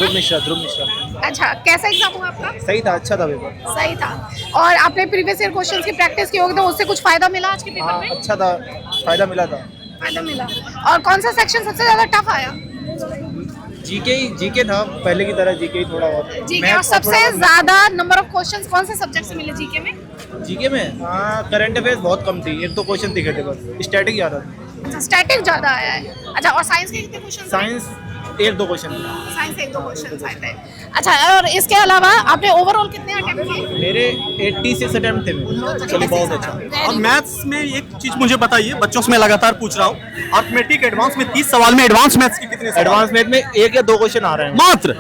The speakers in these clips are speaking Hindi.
ध्रुव मिश्रा। अच्छा, कैसा एग्जाम हुआ आपका? सही था, अच्छा था पेपर। सही था। और आपने प्रीवियस ईयर क्वेश्चंस की प्रैक्टिस की होगी तो उससे कुछ फायदा मिला आज के पेपर हाँ में? अच्छा था, फायदा मिला था। फायदा मिला। और कौन सा सेक्शन सबसे ज्यादा टफ आया? जीके था, पहले की तरह जीके ही थोड़ा बहुत। जीके। और सबसे ज्यादा नंबर ऑफ क्वेश्चंस कौन से सब्जेक्ट से मिले जीके में? जीके में हाँ करंट अफेयर्स बहुत कम थी, एक दो क्वेश्चन दिखे थे बस, स्टैटिक ज्यादा था। स्टैटिक ज्यादा आया है। अच्छा, और साइंस के कितने क्वेश्चन? साइंस एक दो क्वेश्चन। साइंस एक दो क्वेश्चन आए थे। अच्छा, और इसके अलावा आपने ओवरऑल कितने अटेम्प्ट किए? मेरे 86 अटेम्प्ट थे मेरे। चलिए बहुत अच्छा। और मैथ्स में एक चीज मुझे बताइए, बच्चों से मैं लगातार पूछ रहा हूँ, अर्थमेटिक एडवांस में 30 सवाल में एडवांस मैथ्स के कितने सवाल? एडवांस मैथ में एक या दो क्वेश्चन आ रहे हैं मात्र।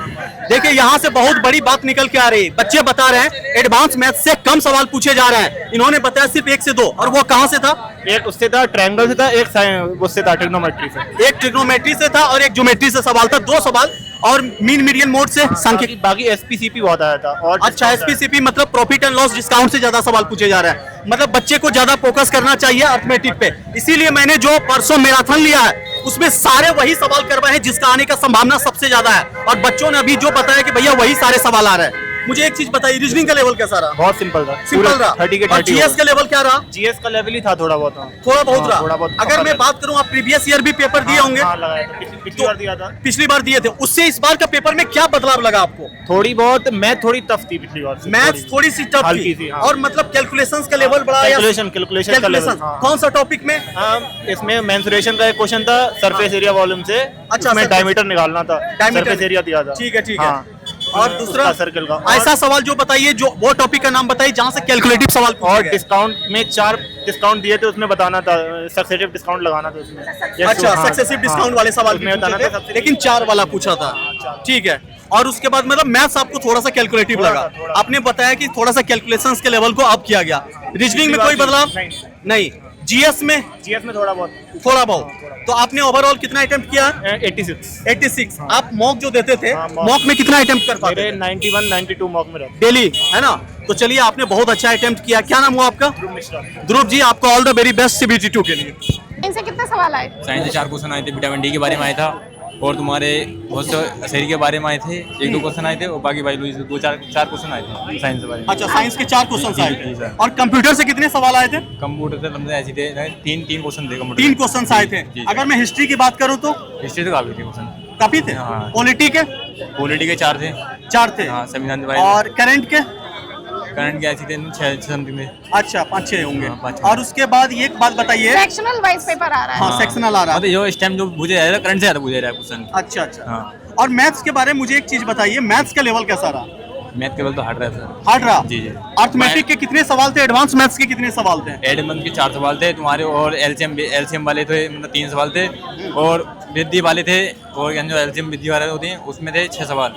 देखिए यहाँ से बहुत बड़ी बात निकल के आ रही है। बच्चे बता रहे हैं एडवांस मैथ्स से कम सवाल पूछे जा रहे हैं, इन्होंने बताया सिर्फ 1 से 2। और वो कहाँ से था? एक उससे था, ट्रायंगल से था, एक उससे था ट्रिग्नोमेट्री से। एक ट्रिग्नोमेट्री से था और एक ज्योमेट्री से सवाल था, 2 सवाल। और मीन मीडियन मोड से सांख्यिकी। बाकी एसपीसीपी बहुत आया था। और अच्छा, एसपीसीपी मतलब प्रॉफिट एंड लॉस डिस्काउंट से ज्यादा सवाल पूछे जा रहे हैं। मतलब बच्चे को ज्यादा फोकस करना चाहिए अर्थमेटिक पे। इसीलिए मैंने जो परसों मैराथन लिया है उसमें सारे वही सवाल करवाए हैं जिसका आने का संभावना सबसे ज्यादा है। और बच्चों ने अभी जो बताया कि भैया वही सारे सवाल आ रहे हैं। मुझे एक चीज बताइए, रीजनिंग का लेवल कैसा रहा? बहुत सिंपल था। सिंपल रहा। 30 के 30। जीएस का लेवल क्या रहा? जीएस का लेवल ही था थोड़ा बहुत। थोड़ा बहुत रहा। थोड़ा बहुत। अगर मैं बात करूं, आप प्रीवियस ईयर भी पेपर दिए होंगे? हाँ, लगाया था। पिछली बार दिया था। पिछली बार दिए थे, उससे इस बार का पेपर में क्या बदलाव लगा आपको? थोड़ी बहुत मैथ थोड़ी टफ थी पिछली बार से। मैथ्स थोड़ी सी टफ हल्की थी। थी, हाँ। और मतलब कैलकुलेशंस का लेवल बढ़ा या कैलकुलेशन का लेवल। हाँ। कौन सा टॉपिक में? इसमें मेंसुरेशन का एक क्वेश्चन था, सरफेस एरिया वॉल्यूम से। अच्छा, उसमें surface- डायमीटर निकालना था, Diameter- सरफेस एरिया दिया था। ठीक है, ठीक है। हाँ। और दूसरा सर्कल का। ऐसा सवाल जो बताइए, जो वो टॉपिक का नाम बताइए जहां से कैलकुलेटिव सवाल पूछे और गए। डिस्काउंट में 4 डिस्काउंट दिए थे, उसमें बताना था सक्सेसिव डिस्काउंट लगाना था उसमें। अच्छा, सक्सेसिव डिस्काउंट वाले सवाल भी में बताना पूछे था थे, लेकिन 4 वाला पूछा था। ठीक है। और उसके बाद मतलब मैथ्स आपको थोड़ा सा कैलकुलेटिव थोड़ा लगा। सा, थोड़ा। आपने बताया कि थोड़ा सा कैलकुलेशंस के लेवल को अप किया गया। रीजनिंग में कोई बदलाव नहीं। जीएस में थोड़ा बहुत। थोड़ा बहुत। तो आपने ओवरऑल कितना अटेम्प्ट किया? 86। आप मॉक जो देते थे, हाँ, मॉक में कितना अटेम्प्ट कर पाते मेरे थे? 91 92 मॉक में रहते। डेली, है ना? तो चलिए, आपने बहुत अच्छा अटेम्प्ट किया। क्या नाम हुआ आपका? ध्रुव जी, आपको all the very best CBT2 के लिए। इनसे कितने सवाल आए? साइंस से 4 क्वेश्चन आए थे, विटामिन डी के बारे में आया था और तुम्हारे बहुत से शरीर के बारे में आए थे, 1-2 क्वेश्चन आए थे और बाकी बायोलॉजी से 4 क्वेश्चन आए थे साइंस के बारे में। अच्छा, साइंस के 4 क्वेश्चन आए जी, थे। सर। और कंप्यूटर से कितने सवाल आए थे? कंप्यूटर से लंबे ऐसे थे, 3 क्वेश्चन थे कंप्यूटर 3 क्वेश्चन आए थे। जी। अगर मैं हिस्ट्री की बात करूं तो हिस्ट्री तो काफी थे क्वेश्चन, काफी थे। हाँ। पॉलिटी के पॉलिटी के 4 थे। 4 थे। हाँ, संविधान के बारे और करंट के? करंट के ऐसे थे 6 समथिंग में। अच्छा, 5-6 होंगे। हाँ, 5-6। और उसके बाद एक बात बताइए। सेक्शनल वाइज पेपर आ रहा है। हाँ, सेक्शनल आ रहा है। मतलब जो इस टाइम जो पूछे जा रहा है करंट से ज्यादा पूछे जा रहा है क्वेश्चन। अच्छा, अच्छा। हाँ। और मैथ्स के बारे में मुझे एक चीज बताइए, मैथ्स का लेवल कैसा रहा? मैथ केवल तो हार्ड रहा है सर। हार्ड रहा? जी, जी। अर्थमेटिक के कितने सवाल थे? एडवांस मैथ्स के कितने सवाल थे? एडमन के 4 सवाल थे तुम्हारे, और एलसीएम वाले थे, मतलब 3 सवाल थे, और वृद्धि वाले थे, और जो एलसीएम वृद्धि वाले होते हैं उसमें थे 6 सवाल।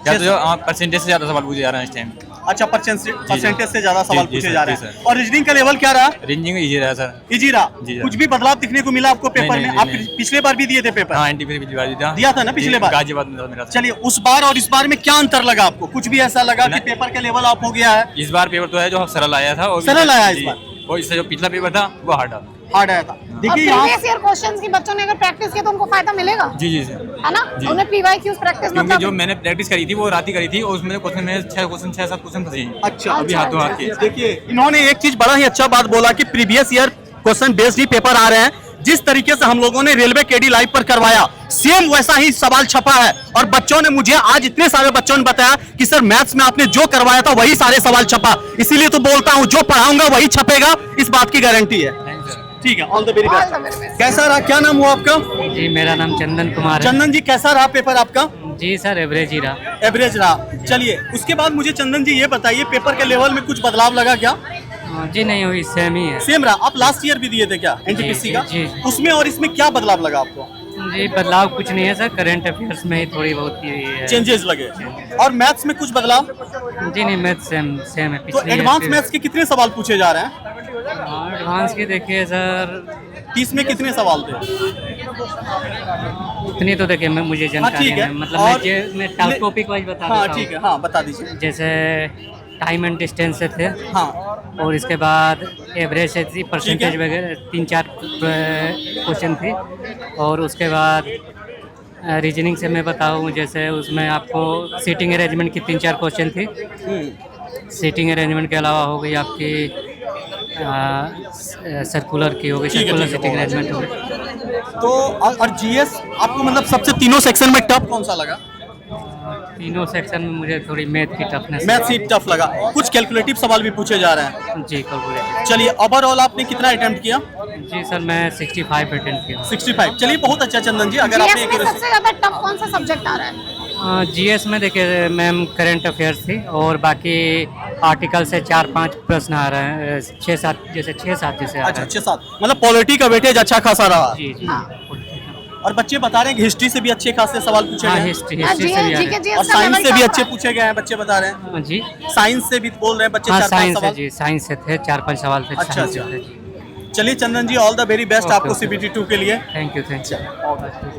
या तो जो परसेंटेज से ज्यादा सवाल पूछे जा रहे हैं इस टाइम। अच्छा, परसेंटेज से ज्यादा सवाल जी, पूछे सर, जा रहे जी, हैं। सर। और रीजनिंग का लेवल क्या रहा? रेंजिंग इजी रहा सर। इजी रहा? जी, सर। कुछ भी बदलाव दिखने को मिला आपको पेपर नहीं, में? नहीं, आप नहीं। पिछले बार भी दिए थे पेपर? हाँ, एनटीपीसी पिछली बार दिया था ना पिछले बार? गाजियाबाद में था मेरा। चलिए, उस बार और इस बार में क्या अंतर लगा आपको? कुछ भी ऐसा लगा कि नहीं। पेपर का लेवल अप हो गया है? इस बार पेपर तो है जो सरल आया था, और सरल आया इस जी। बार? और इससे जो पिछला पेपर था वो हार्ड था। हार्ड आया था। और देखिए यहाँ प्रीवियस ईयर क्वेश्चंस की बच्चों ने अगर प्रैक्टिस की तो उनको फायदा मिलेगा, जी जी सर। है ना? जी। उन्हें PYQs प्रैक्टिस क्योंकि मतलब जो मैंने प्रैक्टिस करी थी वो रात ही करी थी, और उसमें क्वेश्चन में 6-7 क्वेश्चन फंसे हैं। अच्छा, अभी हाथों हाथ के। देखिए, इन्होंने एक चीज बड़ा ही अच्छा बात बोला कि प्रीवियस ईयर क्वेश्चन बेस्ड ही पेपर आ रहे हैं। जिस तरीके से हम लोगों ने रेलवे केडी लाइव पर करवाया, सेम वैसा ही सवाल छपा है। और बच्चों ने मुझे आज इतने सारे बच्चों ने बताया कि सर मैथ्स में आपने जो करवाया था वही सारे सवाल छपा। इसीलिए तो बोलता हूँ, जो पढ़ाऊंगा वही छपेगा, इस बात की गारंटी है। Thanks sir. ठीक है, all the very All the very best. best. कैसा रहा? क्या नाम हुआ आपका? जी, मेरा नाम चंदन कुमार है। चंदन जी, कैसा रहा पेपर आपका? जी सर, एवरेज ही रहा। एवरेज रहा। चलिए, उसके बाद मुझे चंदन जी ये बताइए, पेपर के लेवल में कुछ बदलाव लगा क्या? जी नहीं, हुई सेम ही है। सेम रहा? आप लास्ट ईयर भी दिए थे क्या एनटीपीसी जी, का? जी। उसमें और इसमें क्या बदलाव लगा आपको? जी, बदलाव कुछ नहीं है सर, करंट अफेयर्स में ही थोड़ी बहुत ही है। चेंजेस लगे। और मैथ्स में कुछ बदलाव? जी नहीं, मैथ सेम है। तो पिछली एडवांस मैथ्स के कितने सवाल पूछे जा रहे हैं? एडवांस के देखिए सर, 30 में कितने सवाल थे? उतनी तो देखिए मुझे जानकारी ठीक है। नहीं, मतलब और मैं टॉपिक वाइज बता हाँ, देता हूँ। ठीक है, हाँ, बता दीजिए। जैसे टाइम एंड डिस्टेंस से थे, हाँ, और इसके बाद एवरेज से थी, परसेंटेज ठीक वगैरह 3-4 क्वेश्चन थी, और उसके बाद रीजनिंग से मैं बताऊँ, जैसे उसमें आपको सीटिंग अरेंजमेंट की 3-4 क्वेश्चन थी। सीटिंग अरेंजमेंट के अलावा हो गई आपकी सर्कुलर की हो गई, ठीक है, सर्कुलर ठीक है, सीटिंग बहुत अरेंजमेंट हो गई। तो और जीएस आपको मतलब सबसे तीनों सेक्शन में टफ कौन सा लगा? तीनों सेक्शन में मुझे थोड़ी मैथ की टफनेस मैथ ही टफ लगा, कुछ कैलकुलेटिव सवाल भी पूछे जा रहे हैं। जी कैलकुलेटर। चलिए ओवरऑल आपने कितना अटेम्प्ट किया? जी सर, मैं 65 अटेंड किया। 65। चलिए बहुत अच्छा चंदन जी, अगर आपने जीएस में सबसे ज्यादा टफ कौन सा सब्जेक्ट आ रहा है? जीएस में देखिए मैम करंट अफेयर्स थी, और बाकी आर्टिकल से 4-5 प्रश्न आ रहे हैं, 6-7 जैसे 6-7 जैसे आ अच्छा रहे हैं। 6-7, मतलब पॉलिटी का वेटेज अच्छा खासा रहा। जी जी। और बच्चे बता रहे हैं कि हिस्ट्री से भी अच्छे खासे सवाल पूछे हाँ, गए हैं। हिस्ट्री से भी आ रहे हैं। और साइंस से भी अच्छे पूछे गए हैं, बच्चे बता रहे हैं। हाँ, जी साइंस से भी बोल रहे हैं बच्चे हाँ, 4-5 साइंस से सवाल। जी, साइंस से थे 4-5 सवाल थे। अच्छा, साइंस से अच्छा। थे जी। चलिए Chandan ji, all the very best okay, आपको ओके। CBT 2 के लिए। Thank you.